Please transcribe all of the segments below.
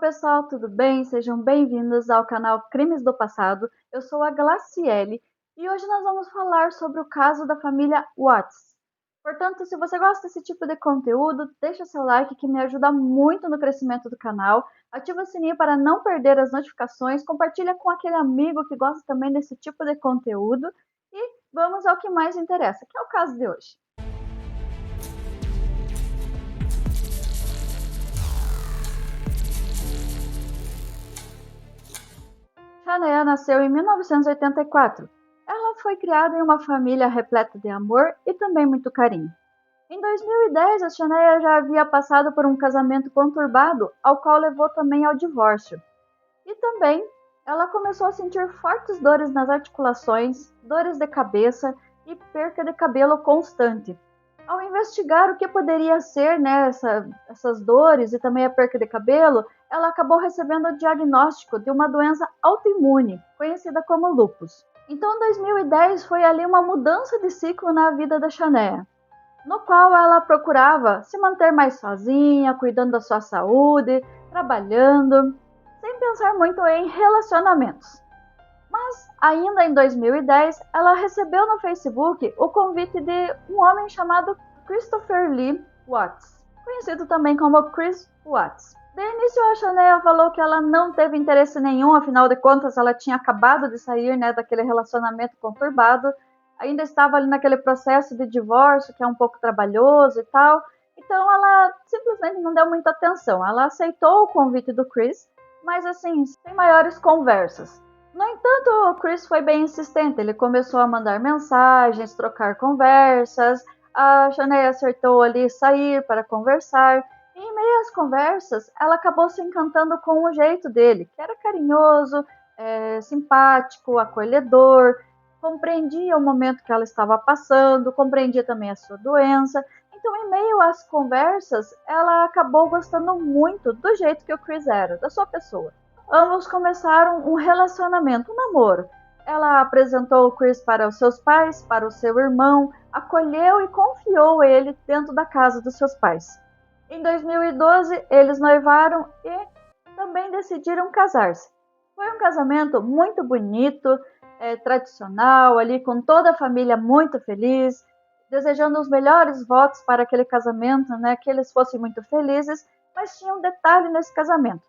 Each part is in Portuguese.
pessoal, tudo bem? Sejam bem-vindos ao canal Crimes do Passado. Eu sou a Glaciele e hoje nós vamos falar sobre o caso da família Watts. Portanto, se você gosta desse tipo de conteúdo, deixa seu like que me ajuda muito no crescimento do canal. Ativa o sininho para não perder as notificações, compartilha com aquele amigo que gosta também desse tipo de conteúdo e vamos ao que mais interessa, que é o caso de hoje. Shanae nasceu em 1984. Ela foi criada em uma família repleta de amor e também muito carinho. Em 2010, a Shanae já havia passado por um casamento conturbado, ao qual levou também ao divórcio. E também ela começou a sentir fortes dores nas articulações, dores de cabeça e perca de cabelo constante. Ao investigar o que poderia ser, né, essas dores e também a perca de cabelo, ela acabou recebendo o diagnóstico de uma doença autoimune, conhecida como lúpus. Então, 2010 foi ali uma mudança de ciclo na vida da Shanae, no qual ela procurava se manter mais sozinha, cuidando da sua saúde, trabalhando, sem pensar muito em relacionamentos. Mas, ainda em 2010, ela recebeu no Facebook o convite de um homem chamado Christopher Lee Watts, conhecido também como Chris Watts. De início, a Shanae falou que ela não teve interesse nenhum, afinal de contas, ela tinha acabado de sair, né, daquele relacionamento conturbado, ainda estava ali naquele processo de divórcio, que é um pouco trabalhoso e tal. Então, ela simplesmente não deu muita atenção. Ela aceitou o convite do Chris, mas assim, sem maiores conversas. No entanto, o Chris foi bem insistente. Ele começou a mandar mensagens, trocar conversas. A Shanae acertou ali sair para conversar. E em meio às conversas, ela acabou se encantando com o jeito dele, que era carinhoso, simpático, acolhedor, compreendia o momento que ela estava passando, compreendia também a sua doença. Então, em meio às conversas, ela acabou gostando muito do jeito que o Chris era, da sua pessoa. Ambos começaram um relacionamento, um namoro. Ela apresentou o Chris para os seus pais, para o seu irmão, acolheu e confiou ele dentro da casa dos seus pais. Em 2012, eles noivaram e também decidiram casar-se. Foi um casamento muito bonito, tradicional, ali com toda a família muito feliz, desejando os melhores votos para aquele casamento, né, que eles fossem muito felizes, mas tinha um detalhe nesse casamento.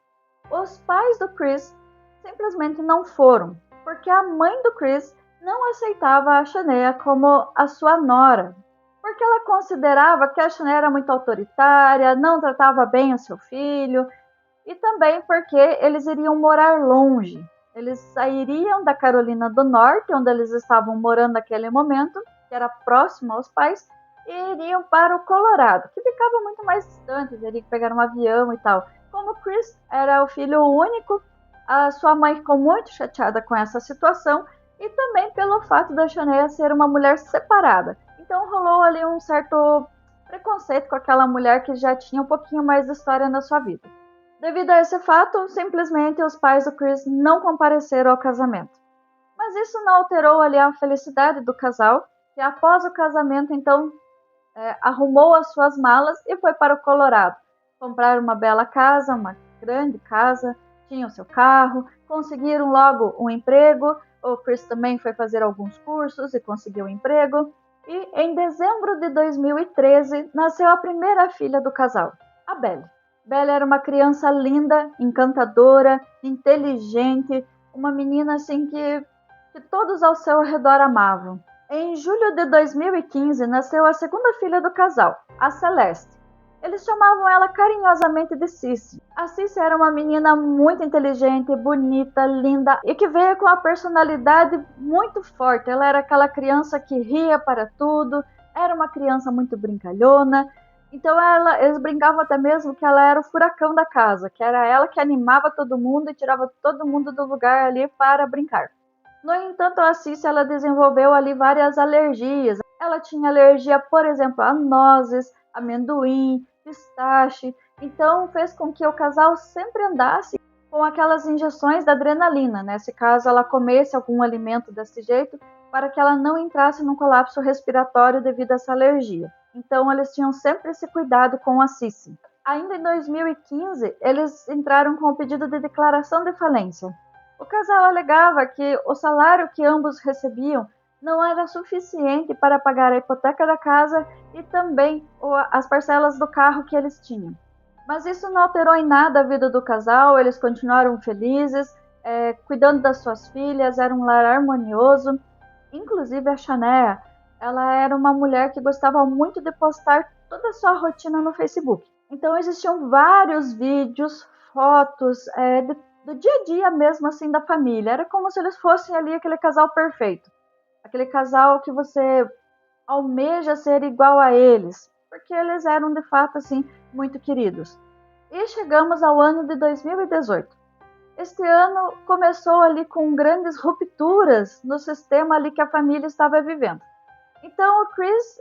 Os pais do Chris simplesmente não foram, porque a mãe do Chris não aceitava a Shanae como a sua nora, porque ela considerava que a Shanae era muito autoritária, não tratava bem o seu filho, e também porque eles iriam morar longe. Eles sairiam da Carolina do Norte, onde eles estavam morando naquele momento, que era próximo aos pais, e iriam para o Colorado, que ficava muito mais distante, teriam que pegar um avião e tal. Como Chris era o filho único, a sua mãe ficou muito chateada com essa situação e também pelo fato da Shanae ser uma mulher separada. Então rolou ali um certo preconceito com aquela mulher que já tinha um pouquinho mais de história na sua vida. Devido a esse fato, simplesmente os pais do Chris não compareceram ao casamento. Mas isso não alterou ali a felicidade do casal, que após o casamento, então, arrumou as suas malas e foi para o Colorado. Comprar uma bela casa, uma grande casa, tinha o seu carro, conseguiram logo um emprego. O Chris também foi fazer alguns cursos e conseguiu um emprego. E em dezembro de 2013, nasceu a primeira filha do casal, a Belle. Belle era uma criança linda, encantadora, inteligente, uma menina assim que todos ao seu redor amavam. Em julho de 2015, nasceu a segunda filha do casal, a Celeste. Eles chamavam ela carinhosamente de Cici. A Cici era uma menina muito inteligente, bonita, linda e que veio com uma personalidade muito forte. Ela era aquela criança que ria para tudo, era uma criança muito brincalhona. Então eles brincavam até mesmo que ela era o furacão da casa, que era ela que animava todo mundo e tirava todo mundo do lugar ali para brincar. No entanto, a Cici ela desenvolveu ali várias alergias. Ela tinha alergia, por exemplo, a nozes, amendoim, pistache. Então fez com que o casal sempre andasse com aquelas injeções da adrenalina, né? Se caso ela comesse algum alimento desse jeito, para que ela não entrasse num colapso respiratório devido a essa alergia. Então eles tinham sempre esse cuidado com a Cici. Ainda em 2015, eles entraram com o pedido de declaração de falência. O casal alegava que o salário que ambos recebiam não era suficiente para pagar a hipoteca da casa e também as parcelas do carro que eles tinham. Mas isso não alterou em nada a vida do casal, eles continuaram felizes, cuidando das suas filhas, era um lar harmonioso. Inclusive a Shania, ela era uma mulher que gostava muito de postar toda a sua rotina no Facebook. Então existiam vários vídeos, fotos do dia a dia mesmo assim da família. Era como se eles fossem ali aquele casal perfeito, aquele casal que você almeja ser igual a eles, porque eles eram de fato assim muito queridos. E chegamos ao ano de 2018. Este ano começou ali com grandes rupturas no sistema ali que a família estava vivendo. Então o Chris,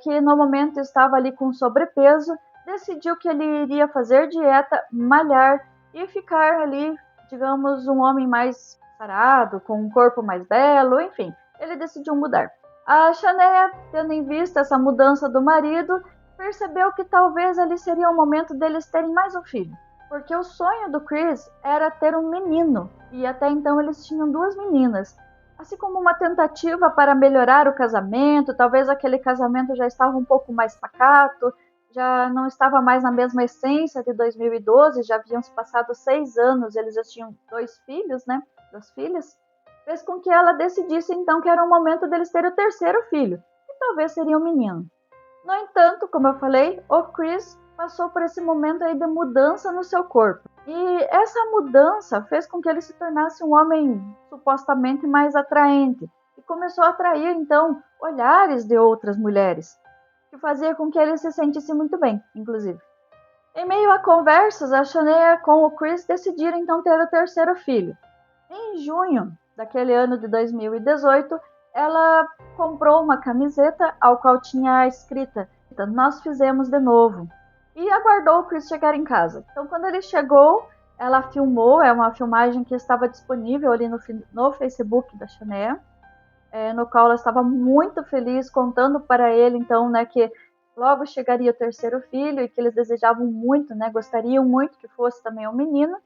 que no momento estava ali com sobrepeso, decidiu que ele iria fazer dieta, malhar e ficar ali, digamos, um homem mais sarado, com um corpo mais belo, enfim, ele decidiu mudar. A Shania, tendo em vista essa mudança do marido, percebeu que talvez ali seria o momento deles terem mais um filho. Porque o sonho do Chris era ter um menino, e até então eles tinham duas meninas. Assim como uma tentativa para melhorar o casamento, talvez aquele casamento já estava um pouco mais pacato, já não estava mais na mesma essência de 2012, já haviam se passado 6 anos, eles já tinham 2 filhos, né? 2 filhas. Fez com que ela decidisse então que era o momento deles terem o terceiro filho, que talvez seria um menino. No entanto, como eu falei, o Chris passou por esse momento aí de mudança no seu corpo. E essa mudança fez com que ele se tornasse um homem supostamente mais atraente e começou a atrair então olhares de outras mulheres, que fazia com que ele se sentisse muito bem, inclusive. Em meio a conversas, a Shania com o Chris decidiram então ter o terceiro filho. Em junho daquele ano de 2018, ela comprou uma camiseta ao qual tinha a escrita "Nós fizemos de novo" e aguardou o Chris chegar em casa. Então, quando ele chegou, ela filmou, é uma filmagem que estava disponível ali no Facebook da Shania, no qual ela estava muito feliz, contando para ele, então, né, que logo chegaria o terceiro filho e que eles desejavam muito, né, gostariam muito que fosse também um menino.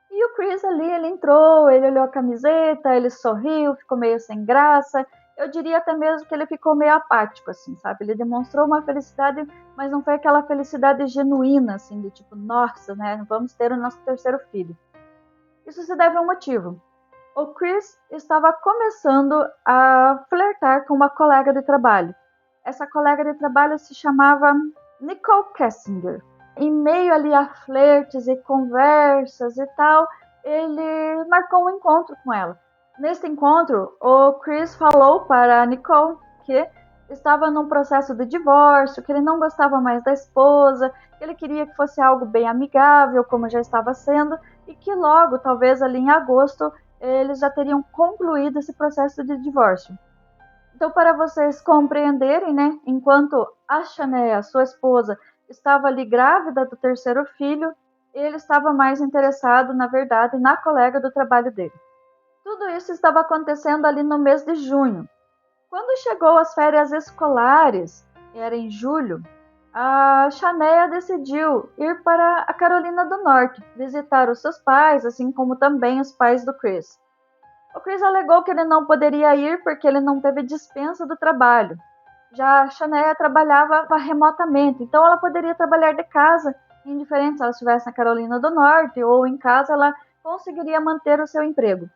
E o Chris ali, ele entrou, ele olhou a camiseta, ele sorriu, ficou meio sem graça. Eu diria até mesmo que ele ficou meio apático, assim, sabe? Ele demonstrou uma felicidade, mas não foi aquela felicidade genuína, assim, de tipo, nossa, né? Vamos ter o nosso terceiro filho. Isso se deve a um motivo. O Chris estava começando a flertar com uma colega de trabalho. Essa colega de trabalho se chamava Nicole Kessinger. Em meio ali a flertes e conversas e tal, ele marcou um encontro com ela. Nesse encontro, o Chris falou para a Nicole que estava num processo de divórcio, que ele não gostava mais da esposa, que ele queria que fosse algo bem amigável, como já estava sendo, e que logo, talvez ali em agosto, eles já teriam concluído esse processo de divórcio. Então, para vocês compreenderem, né, enquanto a Shania, sua esposa, estava ali grávida do terceiro filho, ele estava mais interessado, na verdade, na colega do trabalho dele. Tudo isso estava acontecendo ali no mês de junho. Quando chegou as férias escolares, era em julho, a Shania decidiu ir para a Carolina do Norte, visitar os seus pais, assim como também os pais do Chris. O Chris alegou que ele não poderia ir porque ele não teve dispensa do trabalho. Já a Shania trabalhava remotamente, então ela poderia trabalhar de casa, indiferente se ela estivesse na Carolina do Norte ou em casa, ela conseguiria manter o seu emprego.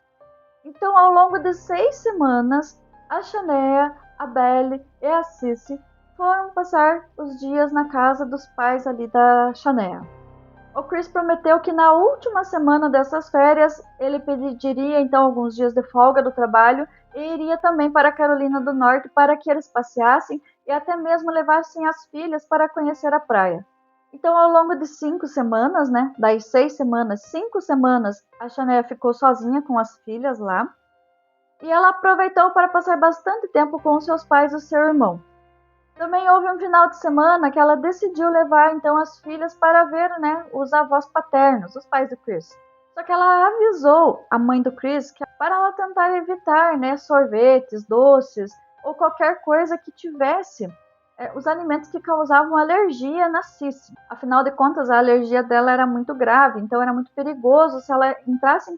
Então, ao longo de 6 semanas, a Shania, a Belle e a Cissy foram passar os dias na casa dos pais ali da Shania. O Chris prometeu que na última semana dessas férias ele pediria então alguns dias de folga do trabalho e iria também para a Carolina do Norte para que eles passeassem e até mesmo levassem as filhas para conhecer a praia. Então, ao longo de 5 semanas, né, das 6 semanas, 5 semanas, a Shania ficou sozinha com as filhas lá e ela aproveitou para passar bastante tempo com seus pais e seu irmão. Também houve um final de semana que ela decidiu levar então as filhas para ver, né, os avós paternos, os pais do Chris. Só que ela avisou a mãe do Chris que para ela tentar evitar, né, sorvetes, doces ou qualquer coisa que tivesse os alimentos que causavam alergia na Cici. Afinal de contas, a alergia dela era muito grave, então era muito perigoso se ela entrasse em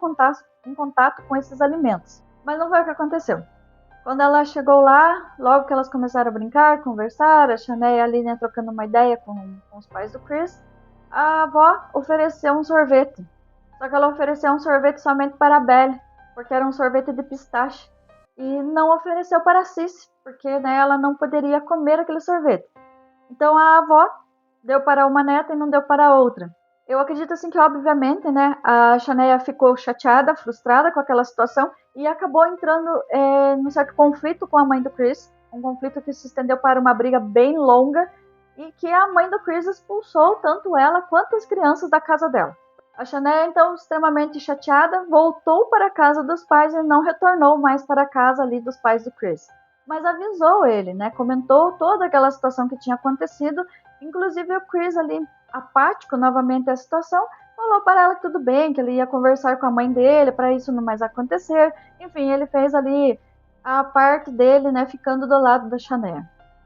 contato com esses alimentos. Mas não foi o que aconteceu. Quando ela chegou lá, logo que elas começaram a brincar, conversar, a Shanae e a Lina trocando uma ideia com os pais do Chris, a avó ofereceu um sorvete. Só que ela ofereceu um sorvete somente para a Belle, porque era um sorvete de pistache. E não ofereceu para a Cici, porque né, ela não poderia comer aquele sorvete. Então a avó deu para uma neta e não deu para a outra. Eu acredito assim que, obviamente, né, a Shanae ficou chateada, frustrada com aquela situação e acabou entrando num certo conflito com a mãe do Chris, um conflito que se estendeu para uma briga bem longa e que a mãe do Chris expulsou tanto ela quanto as crianças da casa dela. A Shanae, então, extremamente chateada, voltou para a casa dos pais e não retornou mais para a casa ali dos pais do Chris. Mas avisou ele, né? Comentou toda aquela situação que tinha acontecido. Inclusive o Chris ali, apático novamente à situação, falou para ela que tudo bem, que ele ia conversar com a mãe dele para isso não mais acontecer. Enfim, ele fez ali a parte dele, né? Ficando do lado da Shanae.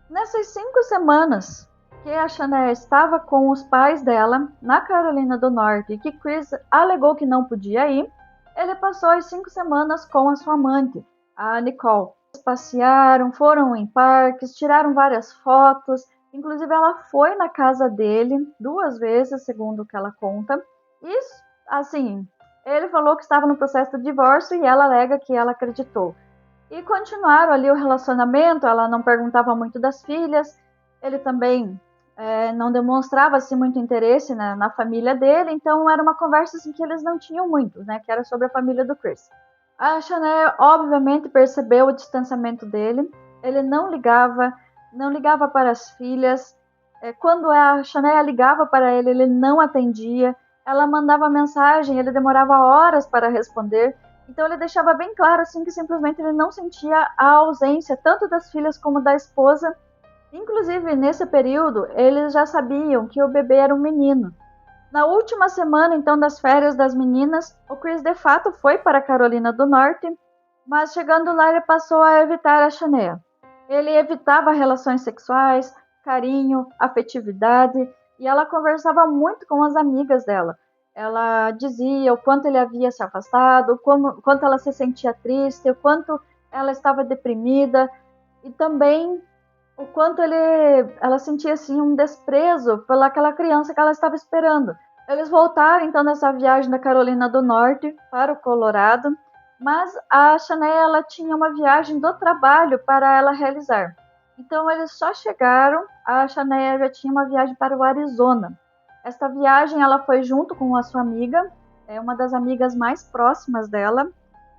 Nessas 5 semanas que a Shanae estava com os pais dela na Carolina do Norte e que Chris alegou que não podia ir, ele passou as 5 semanas com a sua amante, a Nicole. Eles passearam, foram em parques, tiraram várias fotos, inclusive ela foi na casa dele 2 vezes, segundo o que ela conta. E, assim, ele falou que estava no processo de divórcio e ela alega que ela acreditou. E continuaram ali o relacionamento, ela não perguntava muito das filhas, ele também não demonstrava assim, muito interesse na família dele, então era uma conversa assim, que eles não tinham muito, né, que era sobre a família do Chris. A Shanae obviamente percebeu o distanciamento dele, ele não ligava para as filhas, quando a Shanae ligava para ele, ele não atendia, ela mandava mensagem, ele demorava horas para responder. Então ele deixava bem claro assim que simplesmente ele não sentia a ausência tanto das filhas como da esposa. Inclusive nesse período eles já sabiam que o bebê era um menino. Na última semana então das férias das meninas, o Chris de fato foi para a Carolina do Norte, mas chegando lá ele passou a evitar a Shanae. Ele evitava relações sexuais, carinho, afetividade e ela conversava muito com as amigas dela. Ela dizia o quanto ele havia se afastado, o quanto ela se sentia triste, o quanto ela estava deprimida e também o quanto ela sentia assim um desprezo pelaquela criança que ela estava esperando. Eles voltaram então nessa viagem da Carolina do Norte para o Colorado, mas a Shanae ela tinha uma viagem do trabalho para ela realizar. Então eles só chegaram, a Shanae já tinha uma viagem para o Arizona. Esta viagem ela foi junto com a sua amiga, uma das amigas mais próximas dela,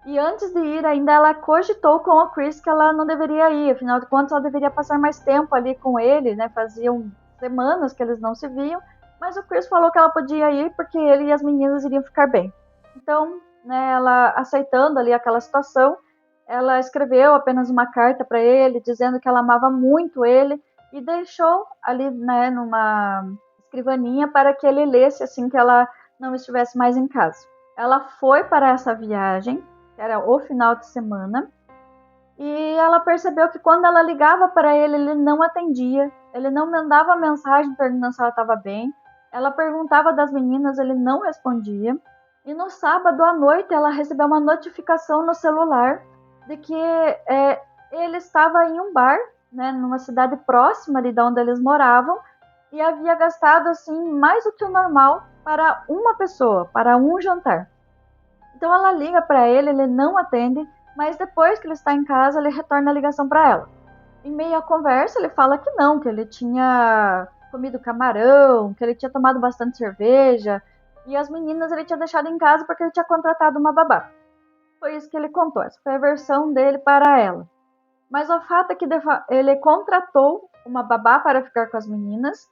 e antes de ir, ainda ela cogitou com o Chris que ela não deveria ir, afinal de contas, ela deveria passar mais tempo ali com ele, né? Faziam semanas que eles não se viam, mas o Chris falou que ela podia ir porque ele e as meninas iriam ficar bem. Então, né, ela aceitando ali aquela situação, ela escreveu apenas uma carta para ele, dizendo que ela amava muito ele e deixou ali, né, numa escrivaninha para que ele lesse assim que ela não estivesse mais em casa. Ela foi para essa viagem, que era o final de semana, e ela percebeu que quando ela ligava para ele, ele não atendia, ele não mandava mensagem perguntando se ela estava bem, ela perguntava das meninas, ele não respondia, e no sábado à noite ela recebeu uma notificação no celular de que ele estava em um bar, né, numa cidade próxima ali de onde eles moravam, e havia gastado assim mais do que o normal para uma pessoa, para um jantar. Então ela liga para ele, ele não atende, mas depois que ele está em casa, ele retorna a ligação para ela. Em meio à conversa, ele fala que não, que ele tinha comido camarão, que ele tinha tomado bastante cerveja, e as meninas ele tinha deixado em casa porque ele tinha contratado uma babá. Foi isso que ele contou, essa foi a versão dele para ela. Mas o fato é que ele contratou uma babá para ficar com as meninas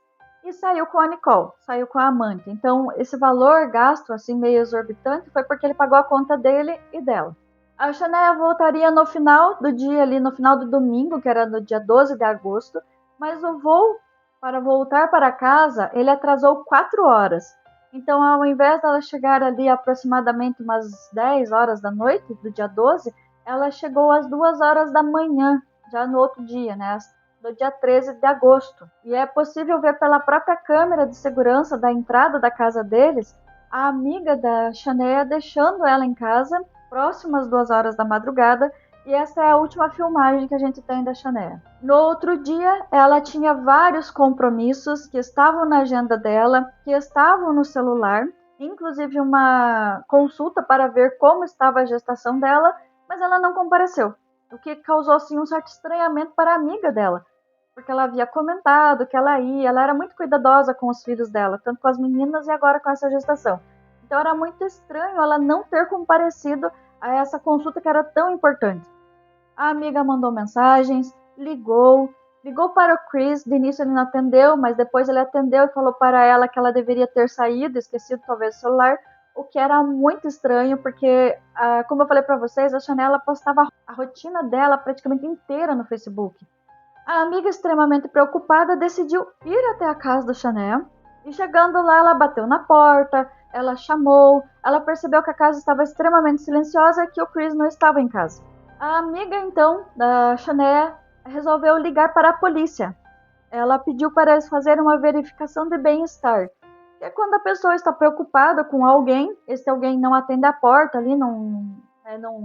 e saiu com a Nicole, saiu com a amante. Então, esse valor gasto, assim, meio exorbitante, foi porque ele pagou a conta dele e dela. A Shanae voltaria no final do dia, ali no final do domingo, que era no dia 12 de agosto, mas o voo para voltar para casa, ele atrasou 4 horas. Então, ao invés dela chegar ali aproximadamente umas 10 horas da noite do dia 12, ela chegou às 2 horas da manhã, já no outro dia, né? Às no dia 13 de agosto. E é possível ver pela própria câmera de segurança da entrada da casa deles a amiga da Shania deixando ela em casa, próximo às 2 horas da madrugada, e essa é a última filmagem que a gente tem da Shania. No outro dia, ela tinha vários compromissos que estavam na agenda dela, que estavam no celular, inclusive uma consulta para ver como estava a gestação dela, mas ela não compareceu, o que causou assim um certo estranhamento para a amiga dela, porque ela havia comentado que ela era muito cuidadosa com os filhos dela, tanto com as meninas e agora com essa gestação. Então era muito estranho ela não ter comparecido a essa consulta que era tão importante. A amiga mandou mensagens, ligou para o Chris, de início ele não atendeu, mas depois ele atendeu e falou para ela que ela deveria ter saído, esquecido talvez o celular, o que era muito estranho, porque, como eu falei para vocês, a Chanel postava a rotina dela praticamente inteira no Facebook. A amiga, extremamente preocupada, decidiu ir até a casa do Chanel, e chegando lá, ela bateu na porta, ela chamou, ela percebeu que a casa estava extremamente silenciosa e que o Chris não estava em casa. A amiga, então, da Chanel, resolveu ligar para a polícia. Ela pediu para eles fazerem uma verificação de bem-estar. Que é quando a pessoa está preocupada com alguém, esse alguém não atende a porta ali, não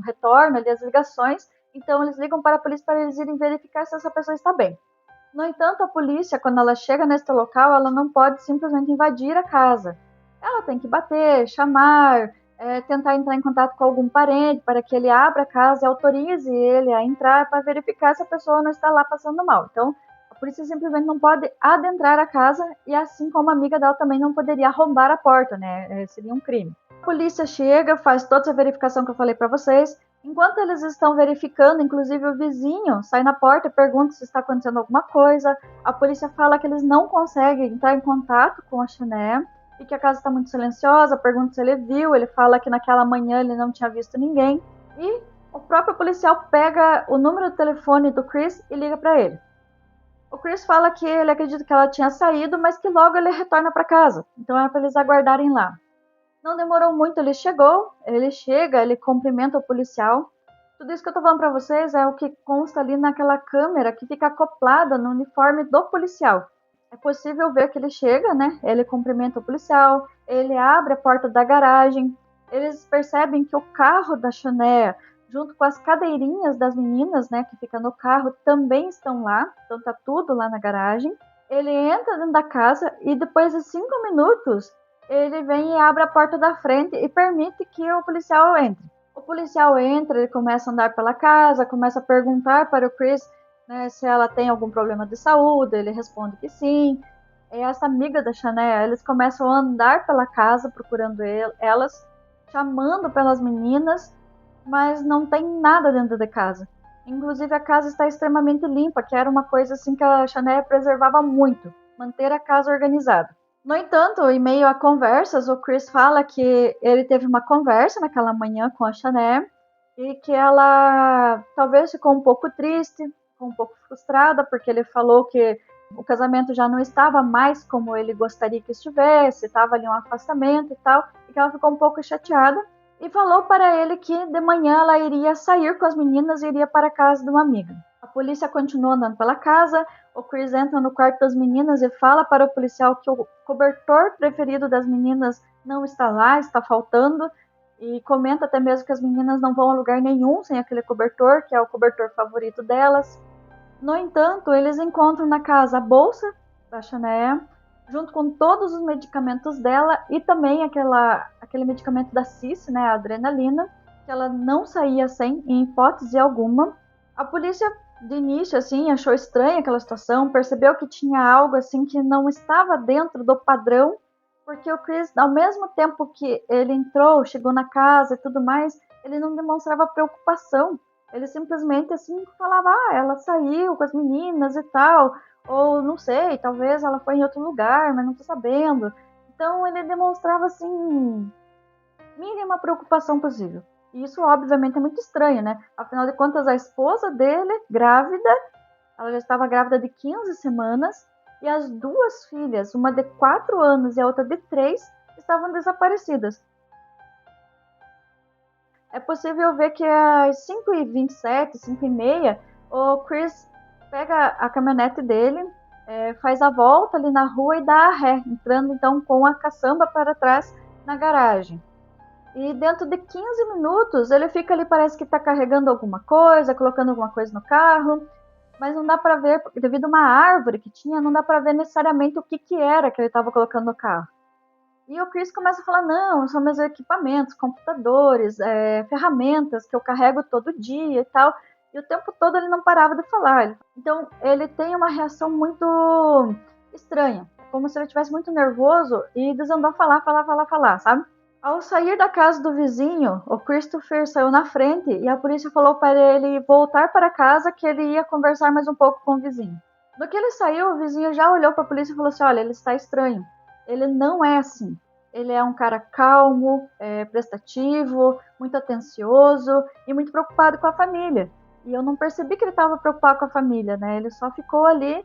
retorna ali as ligações, então eles ligam para a polícia para eles irem verificar se essa pessoa está bem. No entanto, a polícia, quando ela chega neste local, ela não pode simplesmente invadir a casa. Ela tem que bater, chamar, tentar entrar em contato com algum parente para que ele abra a casa e autorize ele a entrar para verificar se a pessoa não está lá passando mal. Então, a polícia simplesmente não pode adentrar a casa e assim como a amiga dela também não poderia arrombar a porta, né? Seria um crime. A polícia chega, faz toda essa verificação que eu falei para vocês. Enquanto eles estão verificando, inclusive o vizinho sai na porta e pergunta se está acontecendo alguma coisa. A polícia fala que eles não conseguem entrar em contato com a Chanel e que a casa está muito silenciosa, pergunta se ele viu, ele fala que naquela manhã ele não tinha visto ninguém. E o próprio policial pega o número do telefone do Chris e liga para ele. O Chris fala que ele acredita que ela tinha saído, mas que logo ele retorna para casa. Então é para eles aguardarem lá. Não demorou muito, ele chega, ele cumprimenta o policial. Tudo isso que eu tô falando para vocês é o que consta ali naquela câmera que fica acoplada no uniforme do policial. É possível ver que ele chega, né? Ele cumprimenta o policial, ele abre a porta da garagem. Eles percebem que o carro da Chanel, junto com as cadeirinhas das meninas, né, que fica no carro, também estão lá. Então tá tudo lá na garagem. Ele entra dentro da casa e depois de 5 minutos ele vem e abre a porta da frente e permite que o policial entre. O policial entra, ele começa a andar pela casa, começa a perguntar para o Chris, né, se ela tem algum problema de saúde, ele responde que sim. É essa amiga da Chanel, eles começam a andar pela casa procurando elas, chamando pelas meninas, mas não tem nada dentro da casa. Inclusive a casa está extremamente limpa, que era uma coisa assim que a Chanel preservava muito, manter a casa organizada. No entanto, em meio a conversas, o Chris fala que ele teve uma conversa naquela manhã com a Chanel e que ela talvez ficou um pouco triste, ficou um pouco frustrada, porque ele falou que o casamento já não estava mais como ele gostaria que estivesse, estava ali um afastamento e tal, e que ela ficou um pouco chateada e falou para ele que de manhã ela iria sair com as meninas e iria para a casa de uma amiga. A polícia continua andando pela casa, o Chris entra no quarto das meninas e fala para o policial que o cobertor preferido das meninas não está lá, está faltando, e comenta até mesmo que as meninas não vão a lugar nenhum sem aquele cobertor, que é o cobertor favorito delas. No entanto, eles encontram na casa a bolsa da Chanel, junto com todos os medicamentos dela e também aquele medicamento da Cici, né, a adrenalina, que ela não saía sem, em hipótese alguma. A polícia, de início, assim, achou estranha aquela situação, percebeu que tinha algo assim que não estava dentro do padrão, porque o Chris, ao mesmo tempo que ele entrou, chegou na casa e tudo mais, ele não demonstrava preocupação. Ele simplesmente assim falava, ela saiu com as meninas e tal, ou não sei, talvez ela foi em outro lugar, mas não tô sabendo. Então ele demonstrava assim mínima preocupação possível. E isso obviamente é muito estranho, né? Afinal de contas, a esposa dele, grávida, ela já estava grávida de 15 semanas, e as duas filhas, uma de 4 anos e a outra de 3, estavam desaparecidas. É possível ver que às 5h27, 5h30, o Chris pega a caminhonete dele, faz a volta ali na rua e dá a ré, entrando então com a caçamba para trás na garagem. E dentro de 15 minutos ele fica ali, parece que está carregando alguma coisa, colocando alguma coisa no carro, mas não dá para ver, devido a uma árvore que tinha, não dá para ver necessariamente o que, que era que ele estava colocando no carro. E o Chris começa a falar, não, são meus equipamentos, computadores, ferramentas que eu carrego todo dia e tal. E o tempo todo ele não parava de falar. Então ele tem uma reação muito estranha, como se ele estivesse muito nervoso e desandou a falar, sabe? Ao sair da casa do vizinho, o Christopher saiu na frente e a polícia falou para ele voltar para casa, que ele ia conversar mais um pouco com o vizinho. No que ele saiu, o vizinho já olhou para a polícia e falou assim, olha, ele está estranho. Ele não é assim. Ele é um cara calmo, prestativo, muito atencioso e muito preocupado com a família. E eu não percebi que ele estava preocupado com a família, né? Ele só ficou ali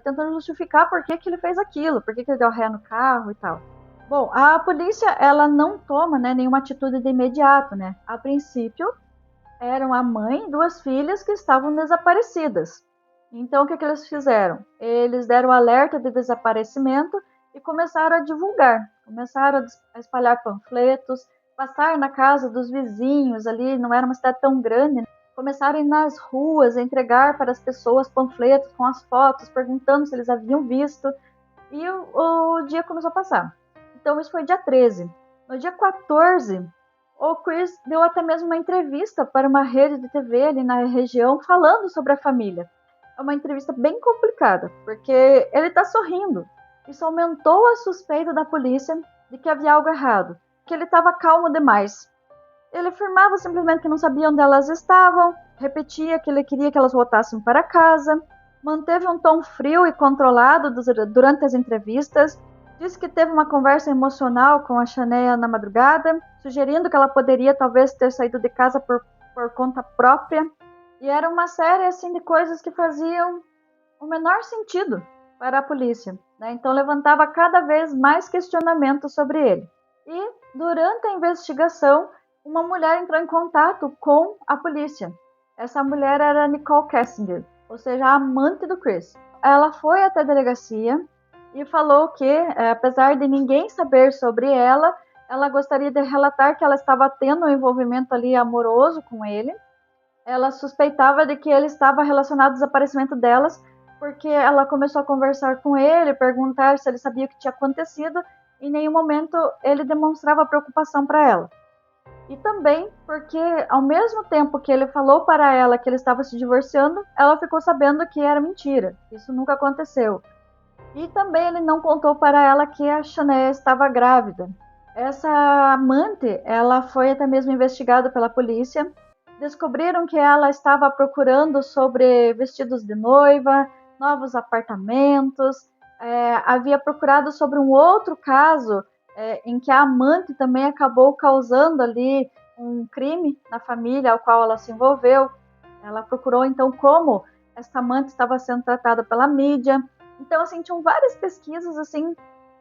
tentando justificar por que, que ele fez aquilo, por que, que ele deu ré no carro e tal. Bom, a polícia ela não toma, né, nenhuma atitude de imediato, né? A princípio, eram a mãe e duas filhas que estavam desaparecidas. Então, o que, que eles fizeram? Eles deram alerta de desaparecimento e começaram a divulgar, começaram a espalhar panfletos, passar na casa dos vizinhos ali, não era uma cidade tão grande, né? Começaram a ir nas ruas, a entregar para as pessoas panfletos com as fotos, perguntando se eles haviam visto, e o dia começou a passar. Então, isso foi dia 13. No dia 14, o Chris deu até mesmo uma entrevista para uma rede de TV ali na região, falando sobre a família. É uma entrevista bem complicada, porque ele está sorrindo. Isso aumentou a suspeita da polícia de que havia algo errado, que ele estava calmo demais. Ele afirmava simplesmente que não sabia onde elas estavam, repetia que ele queria que elas voltassem para casa, manteve um tom frio e controlado durante as entrevistas, disse que teve uma conversa emocional com a Shania na madrugada, sugerindo que ela poderia talvez ter saído de casa por conta própria. E era uma série assim de coisas que faziam o menor sentido para a polícia, né? Então levantava cada vez mais questionamentos sobre ele. E durante a investigação, uma mulher entrou em contato com a polícia. Essa mulher era Nicole Kessinger, ou seja, a amante do Chris. Ela foi até a delegacia e falou que, apesar de ninguém saber sobre ela, ela gostaria de relatar que ela estava tendo um envolvimento ali amoroso com ele. Ela suspeitava de que ele estava relacionado ao desaparecimento delas, porque ela começou a conversar com ele, perguntar se ele sabia o que tinha acontecido. Em nenhum momento ele demonstrava preocupação para ela. E também porque, ao mesmo tempo que ele falou para ela que ele estava se divorciando, ela ficou sabendo que era mentira. Isso nunca aconteceu. E também ele não contou para ela que a Shania estava grávida. Essa amante, ela foi até mesmo investigada pela polícia. Descobriram que ela estava procurando sobre vestidos de noiva, novos apartamentos. Havia procurado sobre um outro caso em que a amante também acabou causando ali um crime na família ao qual ela se envolveu. Ela procurou então como essa amante estava sendo tratada pela mídia. Então, assim, tinham várias pesquisas, assim,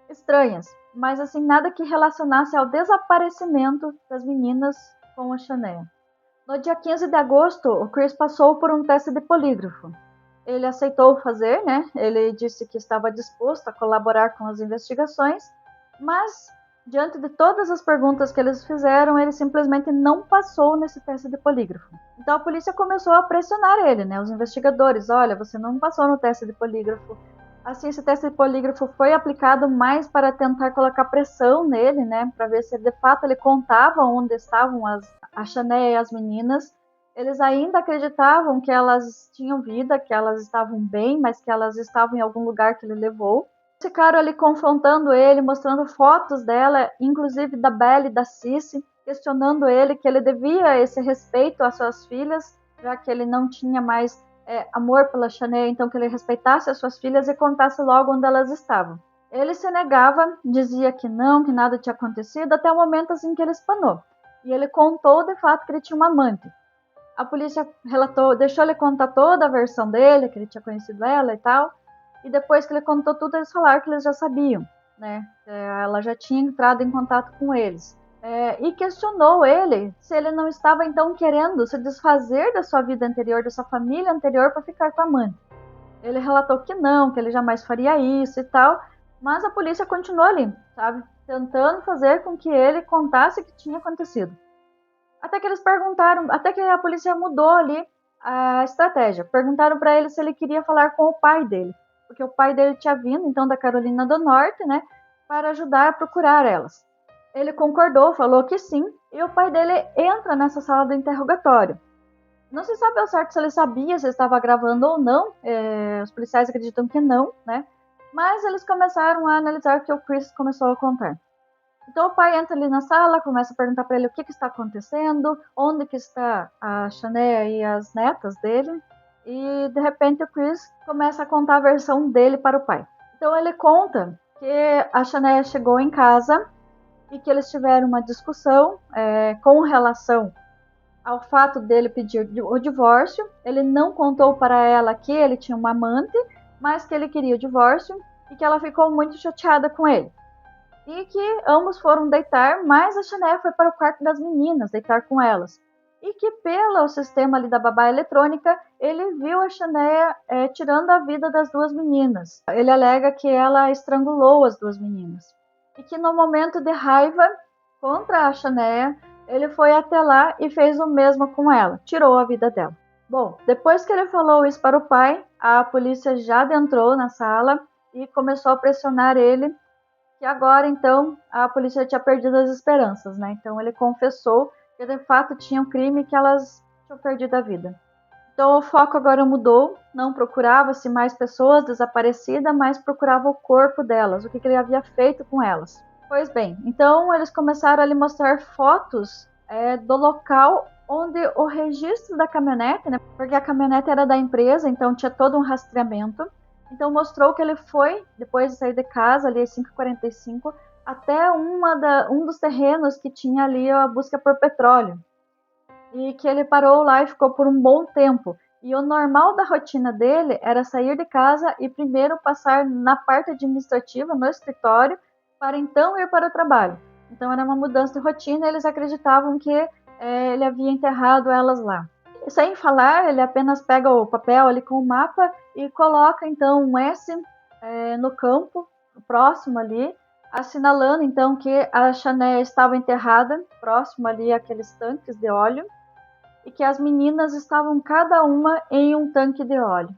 estranhas, mas, assim, nada que relacionasse ao desaparecimento das meninas com a Shania. No dia 15 de agosto, o Chris passou por um teste de polígrafo. Ele aceitou fazer, né? Ele disse que estava disposto a colaborar com as investigações, mas, diante de todas as perguntas que eles fizeram, ele simplesmente não passou nesse teste de polígrafo. Então a polícia começou a pressionar ele, né? Os investigadores, olha, você não passou no teste de polígrafo. Assim, esse teste de polígrafo foi aplicado mais para tentar colocar pressão nele, né? Para ver se de fato ele contava onde estavam a Shania e as meninas. Eles ainda acreditavam que elas tinham vida, que elas estavam bem, mas que elas estavam em algum lugar que ele levou. Ficaram ali confrontando ele, mostrando fotos dela, inclusive da Belle e da Cici, questionando ele que ele devia esse respeito às suas filhas, já que ele não tinha mais amor pela Shania, então que ele respeitasse as suas filhas e contasse logo onde elas estavam. Ele se negava, dizia que não, que nada tinha acontecido, até o momento assim que ele espanou. E ele contou de fato que ele tinha uma amante. A polícia relatou, deixou ele contar toda a versão dele, que ele tinha conhecido ela e tal. E depois que ele contou tudo, eles falaram que eles já sabiam, né? Ela já tinha entrado em contato com eles. E questionou ele se ele não estava então querendo se desfazer da sua vida anterior, da sua família anterior, para ficar com a amante. Ele relatou que não, que ele jamais faria isso e tal, mas a polícia continuou ali, sabe? Tentando fazer com que ele contasse o que tinha acontecido. Até que eles perguntaram, até que a polícia mudou ali a estratégia. Perguntaram para ele se ele queria falar com o pai dele, porque o pai dele tinha vindo então da Carolina do Norte, né, para ajudar a procurar elas. Ele concordou, falou que sim, e o pai dele entra nessa sala do interrogatório. Não se sabe ao certo se ele sabia se estava gravando ou não, os policiais acreditam que não, né? Mas eles começaram a analisar o que o Chris começou a contar. Então o pai entra ali na sala, começa a perguntar para ele o que está acontecendo, onde que está a Shanae e as netas dele, e de repente o Chris começa a contar a versão dele para o pai. Então ele conta que a Shanae chegou em casa e que eles tiveram uma discussão com relação ao fato dele pedir o divórcio. Ele não contou para ela que ele tinha uma amante, mas que ele queria o divórcio e que ela ficou muito chateada com ele. E que ambos foram deitar, mas a Shanae foi para o quarto das meninas, deitar com elas. E que pelo sistema ali da babá eletrônica, ele viu a Shanae tirando a vida das duas meninas. Ele alega que ela estrangulou as duas meninas. E que no momento de raiva contra a Shanae, ele foi até lá e fez o mesmo com ela, tirou a vida dela. Bom, depois que ele falou isso para o pai, a polícia já adentrou na sala e começou a pressionar ele, que agora então a polícia tinha perdido as esperanças, né? Então ele confessou que de fato tinha um crime e que elas tinham perdido a vida. Então o foco agora mudou, não procurava-se mais pessoas desaparecidas, mas procurava o corpo delas, o que ele havia feito com elas. Pois bem, então eles começaram a lhe mostrar fotos do local onde o registro da caminhonete, né? Porque a caminhonete era da empresa, então tinha todo um rastreamento. Então mostrou que ele foi, depois de sair de casa, ali às 5h45, até um dos terrenos que tinha ali a busca por petróleo. E que ele parou lá e ficou por um bom tempo. E o normal da rotina dele era sair de casa e primeiro passar na parte administrativa, no escritório, para então ir para o trabalho. Então era uma mudança de rotina e eles acreditavam que ele havia enterrado elas lá. Sem falar, ele apenas pega o papel ali com o mapa e coloca então um S no campo, próximo ali, assinalando então que a Shanae estava enterrada próximo ali àqueles tanques de óleo e que as meninas estavam cada uma em um tanque de óleo.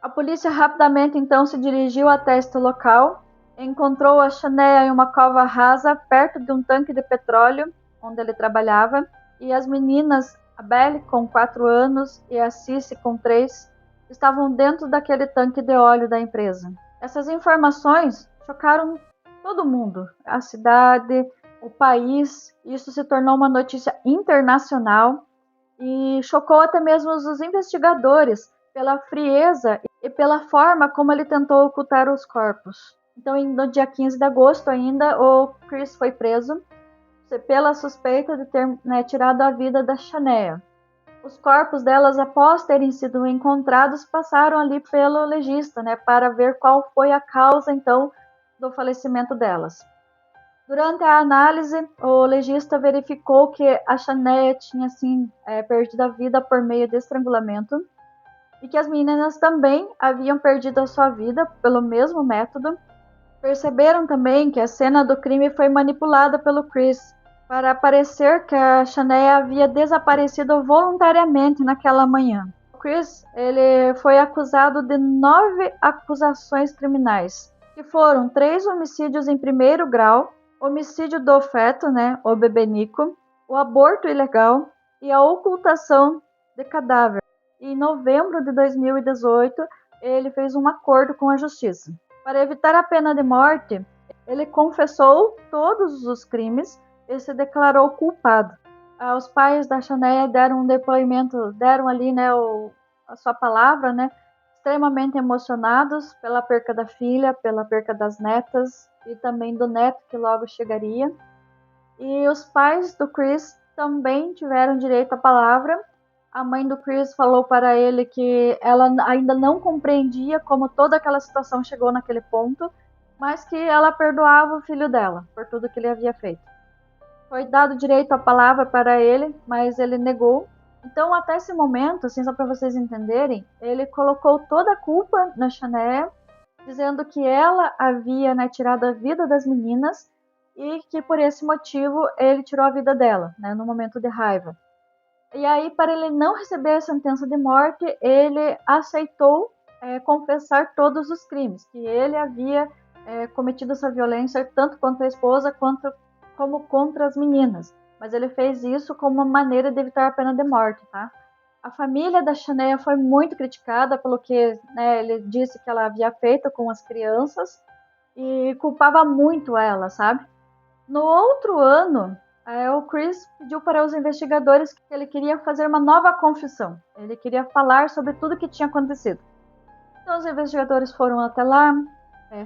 A polícia rapidamente então se dirigiu até este local, encontrou a Shanae em uma cova rasa perto de um tanque de petróleo onde ele trabalhava, e as meninas, a Belle com 4 anos e a Cici com 3, estavam dentro daquele tanque de óleo da empresa. Essas informações chocaram todo mundo, a cidade, o país. Isso se tornou uma notícia internacional e chocou até mesmo os investigadores pela frieza e pela forma como ele tentou ocultar os corpos. Então, no dia 15 de agosto ainda, o Chris foi preso pela suspeita de ter tirado a vida da Shanae. Os corpos delas, após terem sido encontrados, passaram ali pelo legista, para ver qual foi a causa, então, do falecimento delas. Durante a análise, o legista verificou que a Shanae tinha, assim, perdido a vida por meio de estrangulamento e que as meninas também haviam perdido a sua vida pelo mesmo método. Perceberam também que a cena do crime foi manipulada pelo Chris para parecer que a Shanae havia desaparecido voluntariamente naquela manhã. O Chris ele foi acusado de 9 acusações criminais, que foram 3 homicídios em primeiro grau, homicídio do feto, o bebê Nico, o aborto ilegal e a ocultação de cadáver. E em novembro de 2018, ele fez um acordo com a justiça. Para evitar a pena de morte, ele confessou todos os crimes e se declarou culpado. Os pais da Shanae deram um depoimento, deram ali a sua palavra, extremamente emocionados pela perca da filha, pela perca das netas e também do neto que logo chegaria. E os pais do Chris também tiveram direito à palavra. A mãe do Chris falou para ele que ela ainda não compreendia como toda aquela situação chegou naquele ponto, mas que ela perdoava o filho dela por tudo que ele havia feito. Foi dado direito à palavra para ele, mas ele negou. Então, até esse momento, assim, só para vocês entenderem, ele colocou toda a culpa na Shanae, dizendo que ela havia, né, tirado a vida das meninas e que por esse motivo ele tirou a vida dela, né, no momento de raiva. E aí, para ele não receber a sentença de morte, ele aceitou confessar todos os crimes, que ele havia cometido essa violência tanto contra a esposa como contra as meninas. Mas ele fez isso como uma maneira de evitar a pena de morte, tá? A família da Shanae foi muito criticada pelo que, né, ele disse que ela havia feito com as crianças e culpava muito ela, sabe? No outro ano, o Chris pediu para os investigadores que ele queria fazer uma nova confissão. Ele queria falar sobre tudo o que tinha acontecido. Então, os investigadores foram até lá,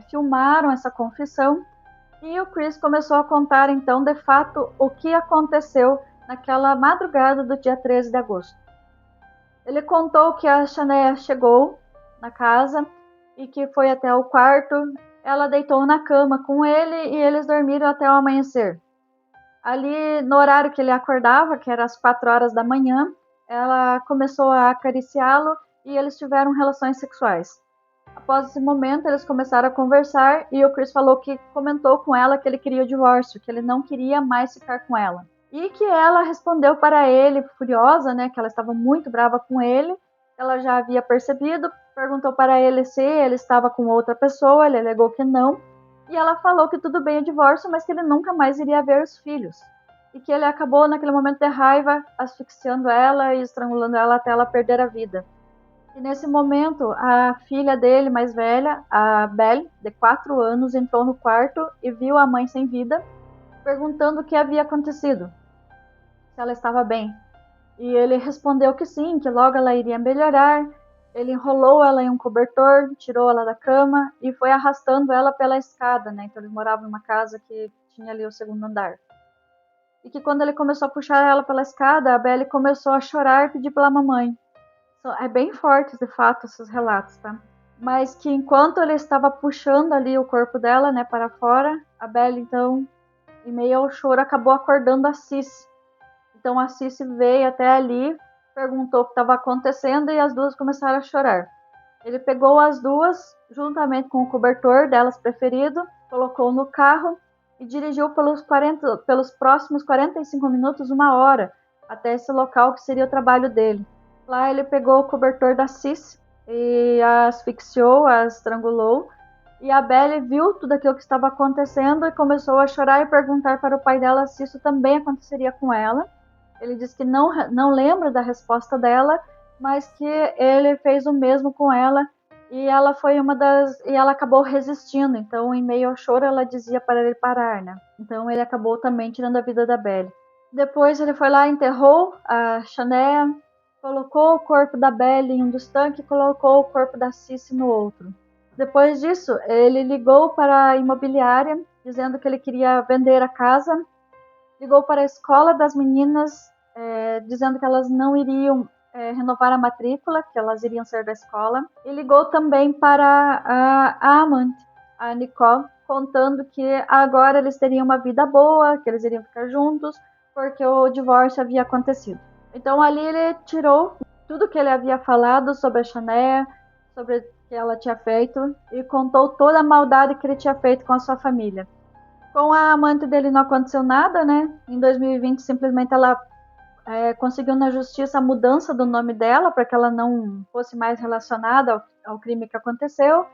filmaram essa confissão e o Chris começou a contar, então, de fato, o que aconteceu naquela madrugada do dia 13 de agosto. Ele contou que a Shanae chegou na casa e que foi até o quarto. Ela deitou na cama com ele e eles dormiram até o amanhecer. Ali, no horário que ele acordava, que era às 4 horas da manhã, ela começou a acariciá-lo e eles tiveram relações sexuais. Após esse momento, eles começaram a conversar e o Chris falou que comentou com ela que ele queria o divórcio, que ele não queria mais ficar com ela. E que ela respondeu para ele, furiosa, né, que ela estava muito brava com ele, ela já havia percebido, perguntou para ele se ele estava com outra pessoa, ele alegou que não, e ela falou que tudo bem o divórcio, mas que ele nunca mais iria ver os filhos. E que ele acabou, naquele momento de raiva, asfixiando ela e estrangulando ela até ela perder a vida. E nesse momento, a filha dele, mais velha, a Belle, de 4 anos, entrou no quarto e viu a mãe sem vida, perguntando o que havia acontecido, se ela estava bem. E ele respondeu que sim, que logo ela iria melhorar. Ele enrolou ela em um cobertor, tirou ela da cama e foi arrastando ela pela escada, né? Então ele morava numa casa que tinha ali o segundo andar. E que quando ele começou a puxar ela pela escada, a Belle começou a chorar e pedir pela mamãe. É bem forte, de fato, esses relatos, tá? Mas que enquanto ele estava puxando ali o corpo dela, né, para fora, a Belle, então, em meio ao choro, acabou acordando a Cici. Então a Cici veio até ali, perguntou o que estava acontecendo e as duas começaram a chorar. Ele pegou as duas, juntamente com o cobertor delas preferido, colocou no carro e dirigiu pelos próximos 45 minutos, uma hora, até esse local que seria o trabalho dele. Lá ele pegou o cobertor da Cici e a asfixiou, a estrangulou. E a Belle viu tudo aquilo que estava acontecendo e começou a chorar e perguntar para o pai dela se isso também aconteceria com ela. Ele disse que não lembra da resposta dela, mas que ele fez o mesmo com ela e ela foi e ela acabou resistindo. Então, em meio ao choro, ela dizia para ele parar, né? Então, ele acabou também tirando a vida da Belle. Depois, ele foi lá, enterrou a Shanae, colocou o corpo da Belle em um dos tanques e colocou o corpo da Cici no outro. Depois disso, ele ligou para a imobiliária, dizendo que ele queria vender a casa. Ligou para a escola das meninas, dizendo que elas não iriam renovar a matrícula, que elas iriam sair da escola. E ligou também para a amante, a Nicole, contando que agora eles teriam uma vida boa, que eles iriam ficar juntos, porque o divórcio havia acontecido. Então ali ele tirou tudo que ele havia falado sobre a Shanae, sobre o que ela tinha feito, e contou toda a maldade que ele tinha feito com a sua família. Com a amante dele não aconteceu nada, né? Em 2020, simplesmente ela conseguiu na justiça a mudança do nome dela para que ela não fosse mais relacionada ao crime que aconteceu.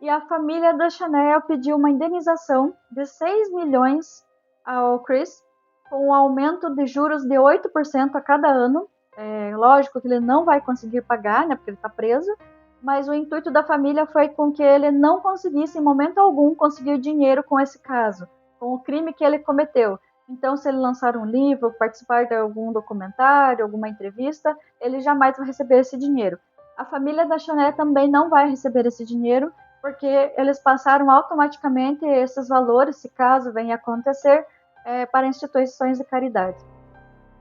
E a família da Chanel pediu uma indenização de 6 milhões ao Chris, com um aumento de juros de 8% a cada ano. Lógico que ele não vai conseguir pagar, né? Porque ele está preso. Mas o intuito da família foi com que ele não conseguisse, em momento algum, conseguir dinheiro com esse caso, com o crime que ele cometeu. Então, se ele lançar um livro, participar de algum documentário, alguma entrevista, ele jamais vai receber esse dinheiro. A família da Chanel também não vai receber esse dinheiro, porque eles passaram automaticamente esses valores, se caso venha acontecer, para instituições de caridade.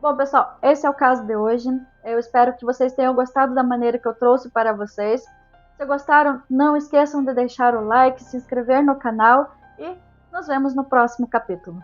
Bom, pessoal, esse é o caso de hoje. Eu espero que vocês tenham gostado da maneira que eu trouxe para vocês. Se gostaram, não esqueçam de deixar o like, se inscrever no canal e nos vemos no próximo capítulo.